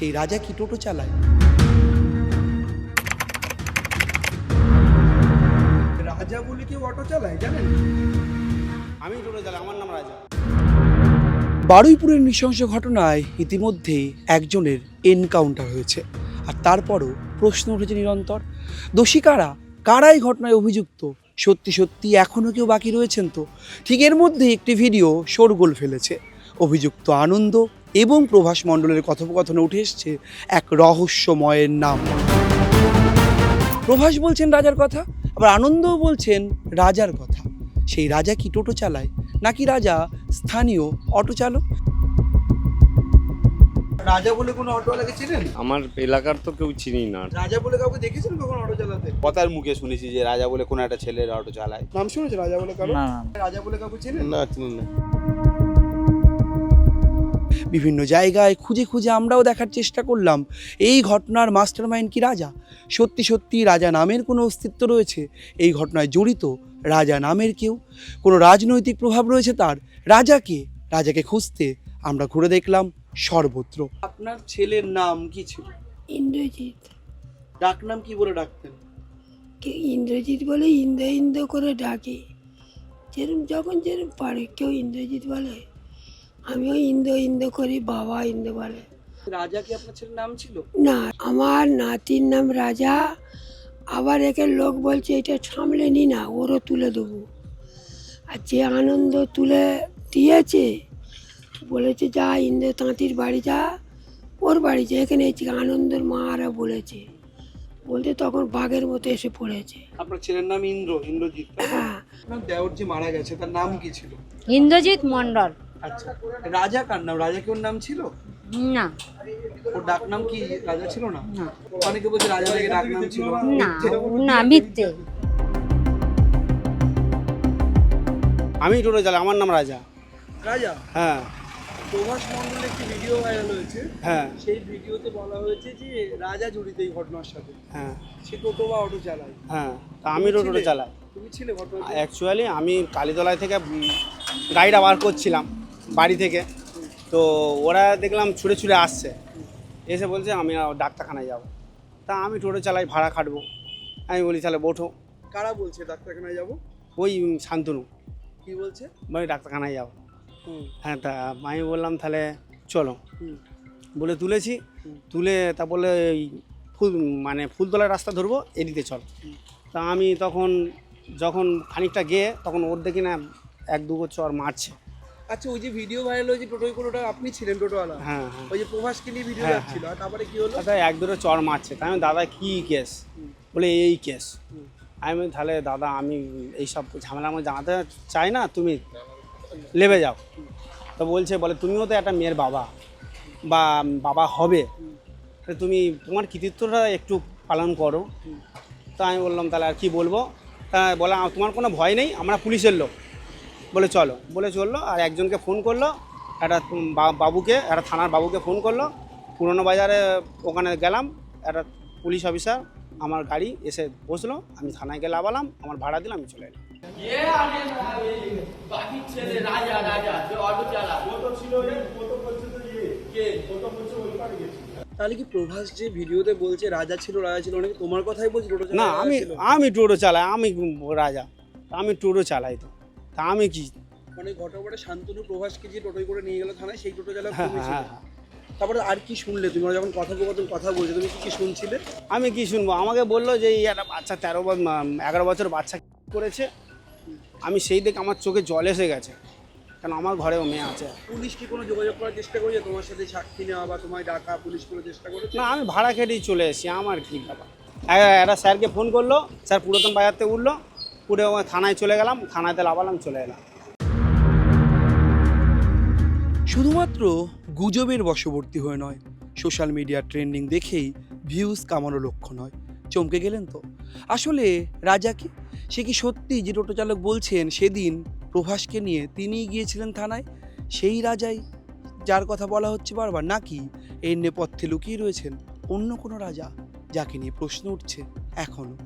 সেই রাজা কি টোটো চালায়? রাজা বলে কেউ অটো চালায় জানেন? আমি টোটো চালাই, আমার নাম রাজা। বারুইপুরের নৃশংস ঘটনায় ইতিমধ্যেই একজনের এনকাউন্টার হয়েছে, আর তারপরও প্রশ্ন উঠেছে নিরন্তর, দোষী কারা? কারা এই ঘটনায় অভিযুক্ত? সত্যি সত্যি এখনও কেউ বাকি রয়েছেন তো? ঠিক এর মধ্যে একটি ভিডিও শোরগোল ফেলেছে। অভিযুক্ত আনন্দ এবং প্রভাস মণ্ডলের কথোপকথনে উঠে এসছে এক রহস্যময়ের নাম। প্রভাস বলছেন রাজার কথা, আবার আনন্দও বলছেন রাজার কথা। সেই রাজা কি টোটো চালায়, নাকি রাজা স্থানীয় অটো চালক? রাজা বলে কোনো অটোওয়ালাকে চিনেন? আমার এলাকার তো কেউ চিনি না। রাজা বলে কাউকে দেখেছেন কখন অটো চালাতে? কথার মুখে শুনেছি যে রাজা বলে কোনো একটা ছেলের অটো চালায়। নাম শুনেছেন রাজা বলে কারো? না রাজা বলে কাউকে চিনেন? না, চিনি না। বিভিন্ন জায়গায় খুঁজে খুঁজে আমরাও দেখার চেষ্টা করলাম এই ঘটনার মাস্টারমাইন্ড কি রাজা। সত্যি সত্যি রাজা নামের কোনো অস্তিত্ব রয়েছে? এই ঘটনায় জড়িত রাজা নামের কেউ? কোনো রাজনৈতিক প্রভাব রয়েছে তার? রাজাকে খুঁজতে আমরা ঘুরে দেখলাম সর্বত্র। আপনার ছেলের নাম কি ছিল? ইন্দ্রজিৎ। ডাক নাম কি বলে ডাকতেন? কেউ ইন্দ্রজিৎ বলে, ইন্দ্র ইন্দ্র করে ডাকে, যখন যেরকম পারে। কেউ ইন্দ্রজিৎ বলে, আমিও ইন্দ্র ইন্দ্র করি, বাবা ইন্দ্র বলে। রাজা কি আপনার ছেলের নাম ছিল? না, আমার নাতির নাম রাজা। আবার একে লোক বলছে এটা সামলে নি না, ওরও তুলে দেবো। আর যে আনন্দ তুলে দিয়েছে বলেছে যা ইন্দ্র তাঁতির বাড়ি যা, ওর বাড়ি যা, এখানে আনন্দর মা আরা বলেছে, বলতে তখন বাঘের মতো এসে পড়েছে। আপনার ছেলের নাম ইন্দ্রজিৎ। হ্যাঁ, আপনার দেওর যে মারা গেছে তার নাম কি ছিল? ইন্দ্রজিৎ মন্ডল। আচ্ছা, রাজা কার নাম? রাজা কি ওর নাম ছিল? না ওর ডাক নাম কি রাজা ছিল না? না অনেকে বলছে রাজা থেকে ডাক নাম ছিল। না না মিথ্যে। আমি টোটো চালাই, আমার নাম রাজা। রাজা? হ্যাঁ প্রভাস মণ্ডলের একটি ভিডিও ভাইরাল হয়েছে। হ্যাঁ সেই ভিডিওতে বলা হয়েছে যে রাজা জড়িত এই ঘটনার সাথে। হ্যাঁ সে টোটো বা অটো চালায়। হ্যাঁ, তা আমি টোটো চালাই। তুমি ছিলে ঘটনা? অ্যাকচুয়ালি আমি কালীতলায় থেকে গাড়িটা বার করছিলাম বাড়ি থেকে, তো ওরা দেখলাম ছুটে ছুটে আসছে, এসে বলছে আমি ডাক্তারখানায় যাব। তা আমি টোটো চালাই, ভাড়া খাটবো। আমি বলি তাহলে ওঠো। কারা বলছে ডাক্তারখানায় যাব? ওই শান্তনু কি বলছে? বলে ডাক্তারখানায় যাবো। হুম হ্যাঁ, তা আমি বললাম তাহলে চলো, হুম বলে তুলেছি। তুলে তা বলে এই ফুলতলার রাস্তা ধরবো, এদিকে চল। তা আমি যখন খানিকটা গিয়ে তখন ওর দেখি না এক দুগো চর মারছে। আচ্ছা, ওই যে ভিডিও ভাইরাল হয়েছে টোটোয় কোনোটা আপনি ছিলেন টোটোওয়ালা? হ্যাঁ হ্যাঁ, ওই যে প্রভাসকে নিয়ে ভিডিও হ্যাঁ, যাচ্ছিল, আর তারপরে কি হলো? দাদা এক দুটো চর মারছে। তাই আমি দাদা কী কেস? বলে এই কেস। আমি বলি তাহলে দাদা আমি এইসব ঝামেলা আমার জানাতে চাই না, তুমি লেবে যাও। তো বলে তুমিও তো একটা মেয়ের বাবা বা বাবা হবে, তুমি তোমার কৃতিত্বটা একটু পালন করো। তা আমি বললাম তাহলে আর কি বলবো। তা বলে তোমার কোনো ভয় নেই, আমরা পুলিশের লোক, বলে চলো। বলে চললো। আর একজনকে ফোন করলো, একটা বাবুকে, একটা থানার বাবুকে ফোন করলো। পুরনো বাজারে ওখানে গেলাম, একটা পুলিশ অফিসার আমার গাড়ি এসে বসলো, আমি থানায় গেলে আবালাম, আমার ভাড়া দিলাম, আমি চলে এলাম। তাহলে কি প্রভাস যে ভিডিওতে বলছে রাজা ছিল অনেকে তোমার কথাই বলছে টোটো চালায়? না, আমি টোটো চালাই, আমি রাজা, আমি টোটো চালাই। তো তা আমি কি? মানে ঘটনাটা শান্তনু প্রভাসকে যে টোটোয় করে নিয়ে গেল থানায়, সেই টোটো চালক হ্যাঁ তুমি হ্যাঁ ছিলে। হ্যাঁ। তারপরে আর কি শুনলে তুমি? ওরা যখন কথা বলছে তুমি কি শুনছিলে? আমি কি শুনবো? আমাকে বললো যে এই একটা বাচ্চা 11 বছর বাচ্চা করেছে। আমি সেই দেখে আমার চোখে জল এসে গেছে, কারণ আমার ঘরেও মেয়ে আছে। পুলিশ কি কোনো যোগাযোগ করার চেষ্টা করেছে তোমার সাথে? সাক্ষী নেওয়া বা তোমায় ডাকা, পুলিশ কোনো চেষ্টা করেছে? না, আমি ভাড়া খেটেই চলে এসেছি, আমার কি ব্যাপার। একটা স্যারকে ফোন করলো, স্যার পুরাতন বাজারতে উঠলো, উঠে থানায় চলে গেলাম, থানাতে লাভালাম, চলে এলাম। শুধুমাত্র গুজবের বশবর্তী হয়ে নয়, সোশ্যাল মিডিয়ার ট্রেন্ডিং দেখেই ভিউজ কামানো লক্ষ্য নয়। চমকে গেলেন তো? আসলে রাজা কি? সে কি সত্যি যে টোটো চালক বলছেন সেদিন প্রভাসকে নিয়ে তিনিই গিয়েছিলেন থানায়, সেই রাজাই যার কথা বলা হচ্ছে বারবার, নাকি এর নেপথ্যে লুকিয়ে রয়েছেন অন্য কোনো রাজা যাকে নিয়ে প্রশ্ন উঠছে এখনও?